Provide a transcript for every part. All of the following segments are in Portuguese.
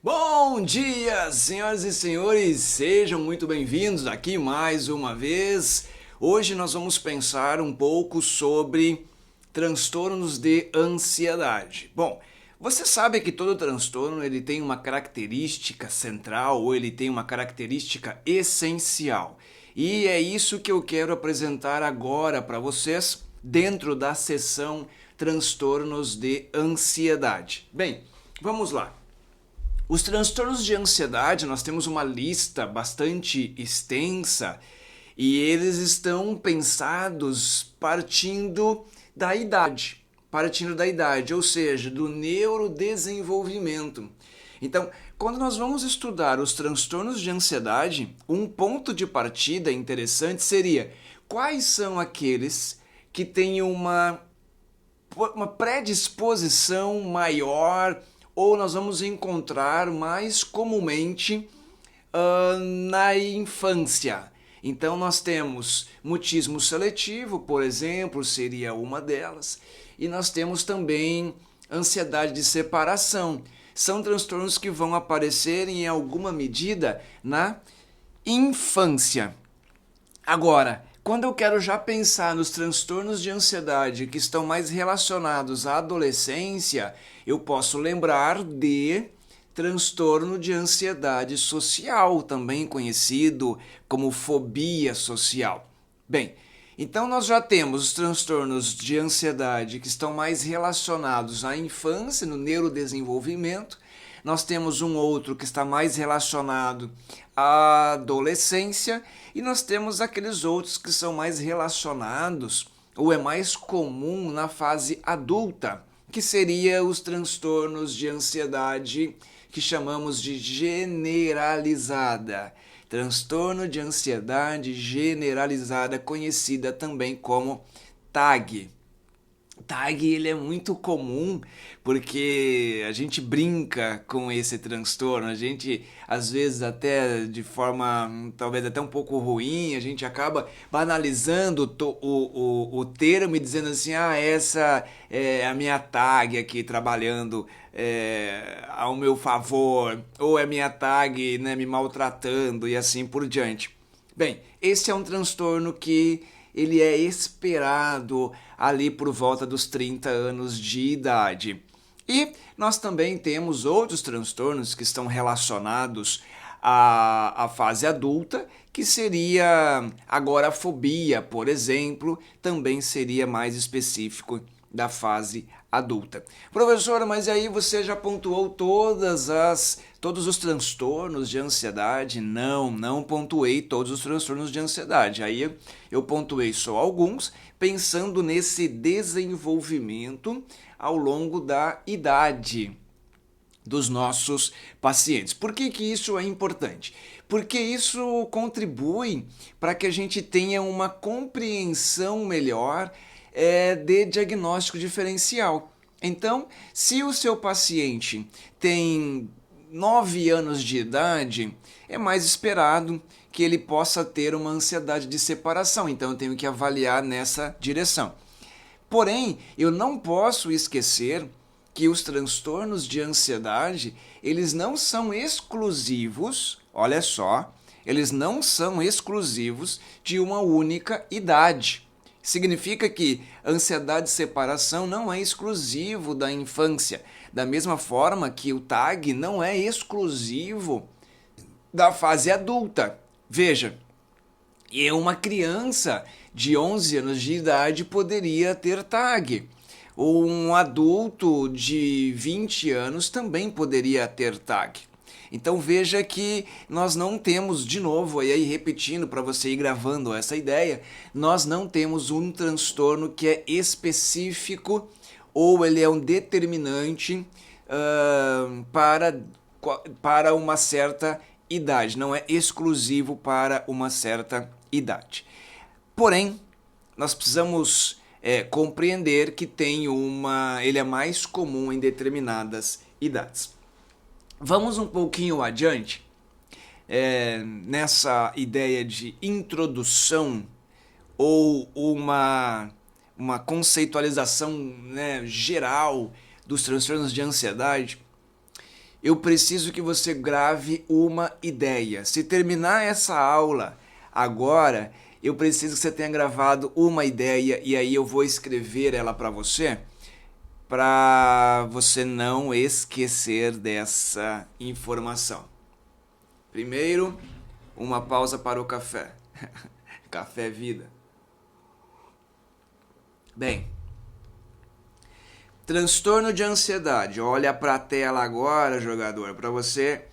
Bom dia, senhoras e senhores, sejam muito bem-vindos aqui mais uma vez. Hoje nós vamos pensar um pouco sobre transtornos de ansiedade. Bom, você sabe que todo transtorno ele tem uma característica central ou ele tem uma característica essencial. E é isso que eu quero apresentar agora para vocês dentro da sessão transtornos de ansiedade. Bem, vamos lá. Os transtornos de ansiedade, nós temos uma lista bastante extensa e eles estão pensados partindo da idade, ou seja, do neurodesenvolvimento. Então, quando nós vamos estudar os transtornos de ansiedade, um ponto de partida interessante seria quais são aqueles que têm uma predisposição maior ou nós vamos encontrar mais comumente na infância. Então nós temos mutismo seletivo, por exemplo, seria uma delas, e nós temos também ansiedade de separação. São transtornos que vão aparecer em alguma medida na infância. Agora, quando eu quero já pensar nos transtornos de ansiedade que estão mais relacionados à adolescência, eu posso lembrar de transtorno de ansiedade social, também conhecido como fobia social. Bem, então nós já temos os transtornos de ansiedade que estão mais relacionados à infância, no neurodesenvolvimento. Nós temos um outro que está mais relacionado à adolescência e nós temos aqueles outros que são mais relacionados ou é mais comum na fase adulta, que seria os transtornos de ansiedade que chamamos de generalizada. Transtorno de ansiedade generalizada, conhecida também como TAG. TAG ele é muito comum porque a gente brinca com esse transtorno, a gente às vezes até de forma talvez até um pouco ruim, a gente acaba banalizando o termo e dizendo assim, essa é a minha TAG aqui trabalhando ao meu favor, ou é minha TAG, né, me maltratando e assim por diante. Bem, esse é um transtorno que ele é esperado ali por volta dos 30 anos de idade. E nós também temos outros transtornos que estão relacionados à fase adulta, que seria agorafobia, por exemplo, também seria mais específico da fase adulta. Professora, mas aí você já pontuou todos os transtornos de ansiedade? Não pontuei todos os transtornos de ansiedade. Aí eu pontuei só alguns, pensando nesse desenvolvimento ao longo da idade dos nossos pacientes. Por que isso é importante? Porque isso contribui para que a gente tenha uma compreensão melhor de diagnóstico diferencial. Então, se o seu paciente tem 9 anos de idade, é mais esperado que ele possa ter uma ansiedade de separação. Então, eu tenho que avaliar nessa direção. Porém, eu não posso esquecer que os transtornos de ansiedade, eles não são exclusivos, olha só, eles não são exclusivos de uma única idade. Significa que ansiedade de separação não é exclusivo da infância, da mesma forma que o TAG não é exclusivo da fase adulta. Veja, uma criança de 11 anos de idade poderia ter TAG. Ou um adulto de 20 anos também poderia ter TAG. Então veja que nós não temos, de novo, aí repetindo para você ir gravando essa ideia, nós não temos um transtorno que é específico ou ele é um determinante para uma certa idade, não é exclusivo para uma certa idade. Porém, nós precisamos compreender que ele é mais comum em determinadas idades. Vamos um pouquinho adiante nessa ideia de introdução ou uma conceitualização, né, geral dos transtornos de ansiedade. eu preciso que você grave uma ideia. Se terminar essa aula agora, eu preciso que você tenha gravado uma ideia e aí eu vou escrever ela para você não esquecer dessa informação. Primeiro, uma pausa para o café. Café é vida. Bem, transtorno de ansiedade. Olha para a tela agora, jogador, para você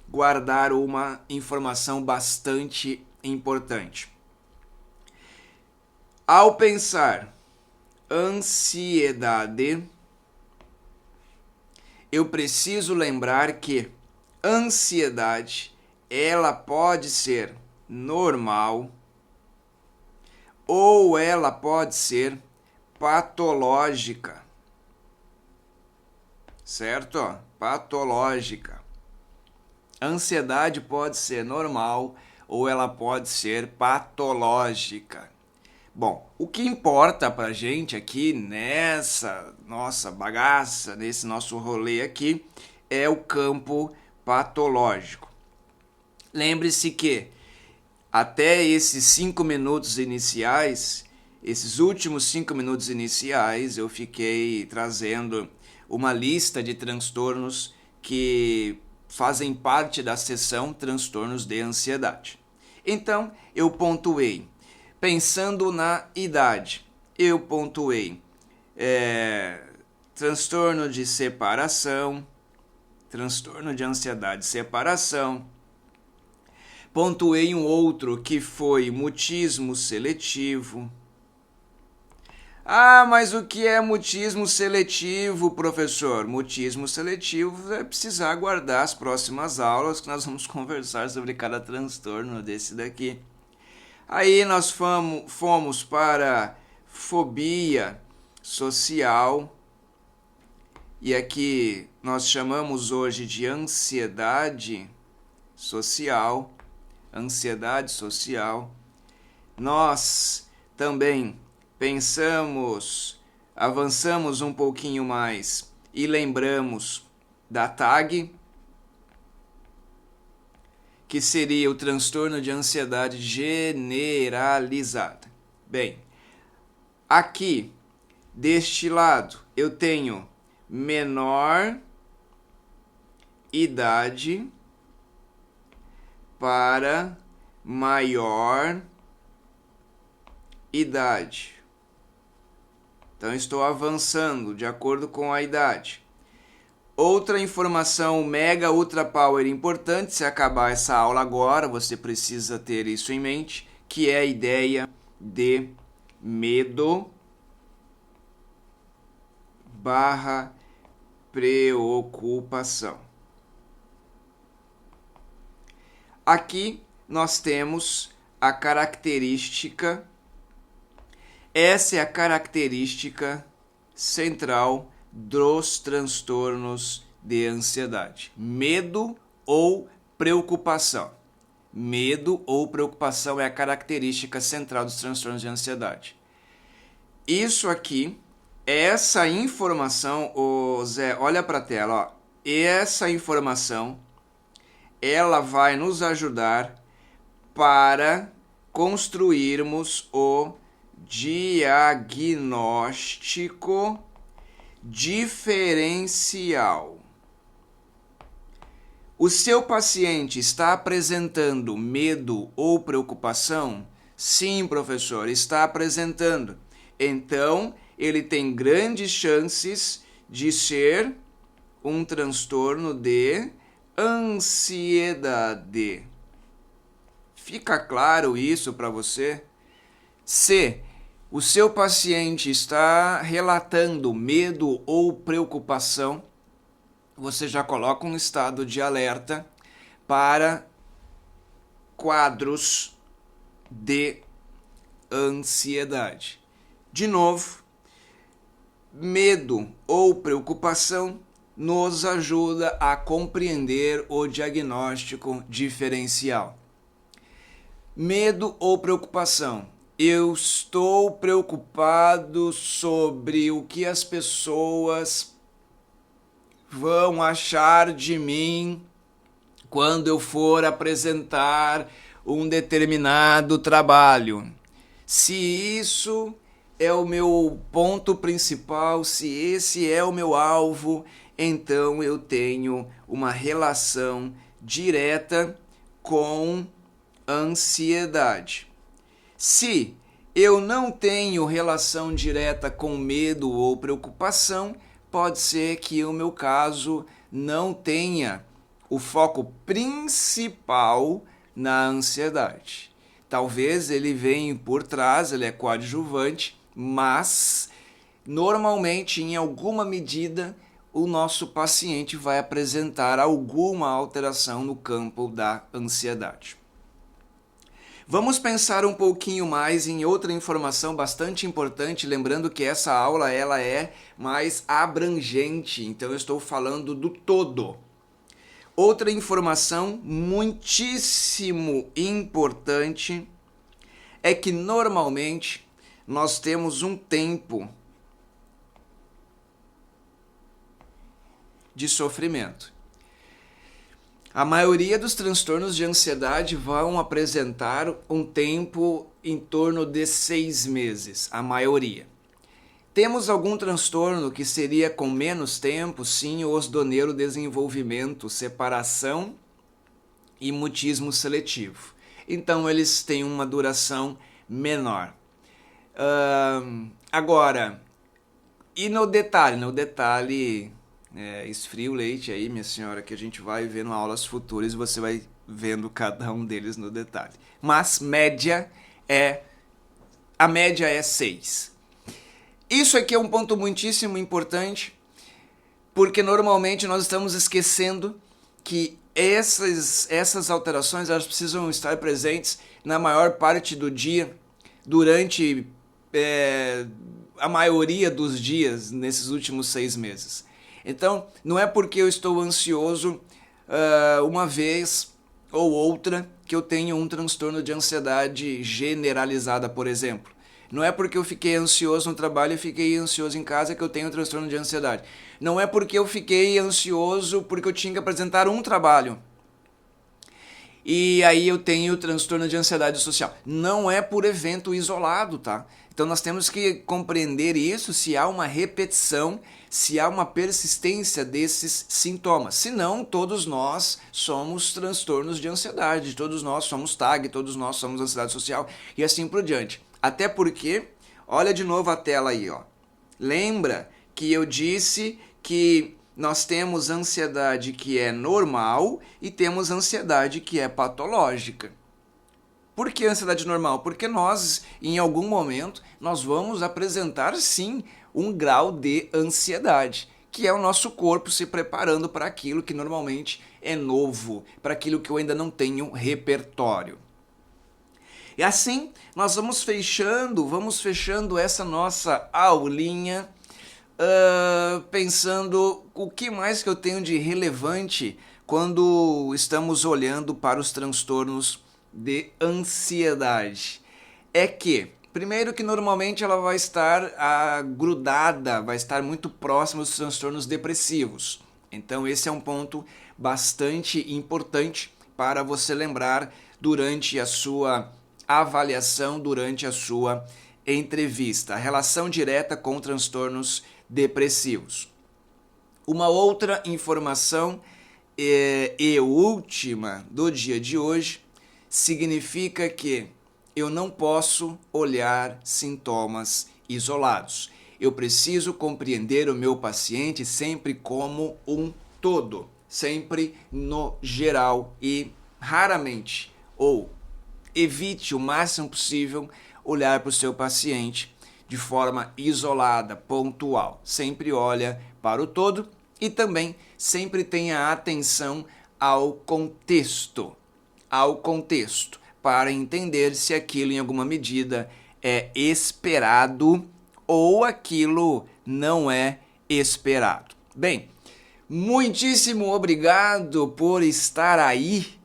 guardar uma informação bastante importante. Ao pensar ansiedade, eu preciso lembrar que ansiedade, ela pode ser normal ou ela pode ser patológica. Certo? Patológica. Ansiedade pode ser normal ou ela pode ser patológica. Bom, o que importa pra gente aqui nessa nossa bagaça, nesse nosso rolê aqui, é o campo patológico. Lembre-se que até esses 5 minutos iniciais, esses últimos 5 minutos iniciais, eu fiquei trazendo uma lista de transtornos que fazem parte da seção transtornos de ansiedade. Então, eu pontuei. Pensando na idade, eu pontuei transtorno de separação, transtorno de ansiedade de separação. Pontuei um outro que foi mutismo seletivo. Ah, mas o que é mutismo seletivo, professor? Mutismo seletivo é precisar aguardar as próximas aulas que nós vamos conversar sobre cada transtorno desse daqui. Aí nós fomos para fobia social, e aqui nós chamamos hoje de ansiedade social. Ansiedade social. Nós também avançamos um pouquinho mais e lembramos da TAG, que seria o transtorno de ansiedade generalizada. Bem, aqui, deste lado, eu tenho menor idade para maior idade. Então, estou avançando de acordo com a idade. Outra informação mega ultra power importante, se acabar essa aula agora, você precisa ter isso em mente, que é a ideia de medo barra preocupação. Aqui nós temos a característica, essa é a característica central dos transtornos de ansiedade. Medo ou preocupação. Medo ou preocupação é a característica central dos transtornos de ansiedade. Isso aqui, essa informação, Zé, olha para a tela, ó. Essa informação, ela vai nos ajudar para construirmos o diagnóstico diferencial. O seu paciente está apresentando medo ou preocupação? Sim, professor, está apresentando. Então, ele tem grandes chances de ser um transtorno de ansiedade. Fica claro isso para você? Se o seu paciente está relatando medo ou preocupação, você já coloca um estado de alerta para quadros de ansiedade. De novo, medo ou preocupação nos ajuda a compreender o diagnóstico diferencial. Medo ou preocupação. Eu estou preocupado sobre o que as pessoas vão achar de mim quando eu for apresentar um determinado trabalho? Se isso é o meu ponto principal, se esse é o meu alvo, então eu tenho uma relação direta com ansiedade. Se eu não tenho relação direta com medo ou preocupação, pode ser que o meu caso não tenha o foco principal na ansiedade. Talvez ele venha por trás, ele é coadjuvante, mas normalmente, em alguma medida, o nosso paciente vai apresentar alguma alteração no campo da ansiedade. Vamos pensar um pouquinho mais em outra informação bastante importante, lembrando que essa aula ela é mais abrangente, então eu estou falando do todo. Outra informação muitíssimo importante é que normalmente nós temos um tempo de sofrimento. A maioria dos transtornos de ansiedade vão apresentar um tempo em torno de 6 meses, a maioria. Temos algum transtorno que seria com menos tempo? Sim, os do neurodesenvolvimento, separação e mutismo seletivo. Então, eles têm uma duração menor. Agora, e no detalhe, esfria o leite aí, minha senhora, que a gente vai vendo aulas futuras e você vai vendo cada um deles no detalhe. Mas a média é 6. Isso aqui é um ponto muitíssimo importante, porque normalmente nós estamos esquecendo que essas alterações elas precisam estar presentes na maior parte do dia, durante a maioria dos dias nesses últimos 6 meses. Então, não é porque eu estou ansioso uma vez ou outra que eu tenho um transtorno de ansiedade generalizada, por exemplo. Não é porque eu fiquei ansioso no trabalho e fiquei ansioso em casa que eu tenho um transtorno de ansiedade. Não é porque eu fiquei ansioso porque eu tinha que apresentar um trabalho e aí eu tenho transtorno de ansiedade social. Não é por evento isolado, tá? Então nós temos que compreender isso, se há uma repetição, se há uma persistência desses sintomas. Senão, todos nós somos transtornos de ansiedade, todos nós somos TAG, todos nós somos ansiedade social e assim por diante. Até porque, olha de novo a tela aí, ó. Lembra que eu disse que nós temos ansiedade que é normal e temos ansiedade que é patológica. Por que ansiedade normal? Porque nós, em algum momento, nós vamos apresentar sim um grau de ansiedade, que é o nosso corpo se preparando para aquilo que normalmente é novo, para aquilo que eu ainda não tenho repertório. E assim, nós vamos fechando essa nossa aulinha, pensando o que mais que eu tenho de relevante quando estamos olhando para os transtornos de ansiedade. É que, primeiro que normalmente ela vai estar grudada, vai estar muito próxima dos transtornos depressivos. Então esse é um ponto bastante importante para você lembrar durante a sua avaliação, durante a sua entrevista. A relação direta com transtornos depressivos. Uma outra informação e última do dia de hoje significa que eu não posso olhar sintomas isolados. Eu preciso compreender o meu paciente sempre como um todo, sempre no geral e raramente ou evite o máximo possível olhar para o seu paciente de forma isolada, pontual. Sempre olha para o todo e também sempre tenha atenção ao contexto, para entender se aquilo em alguma medida é esperado ou aquilo não é esperado. Bem, muitíssimo obrigado por estar aí,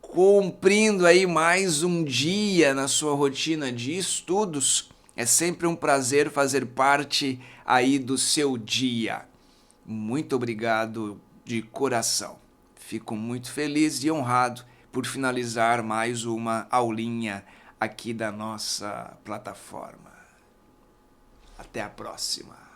cumprindo aí mais um dia na sua rotina de estudos. É sempre um prazer fazer parte aí do seu dia. Muito obrigado de coração. Fico muito feliz e honrado por finalizar mais uma aulinha aqui da nossa plataforma. Até a próxima.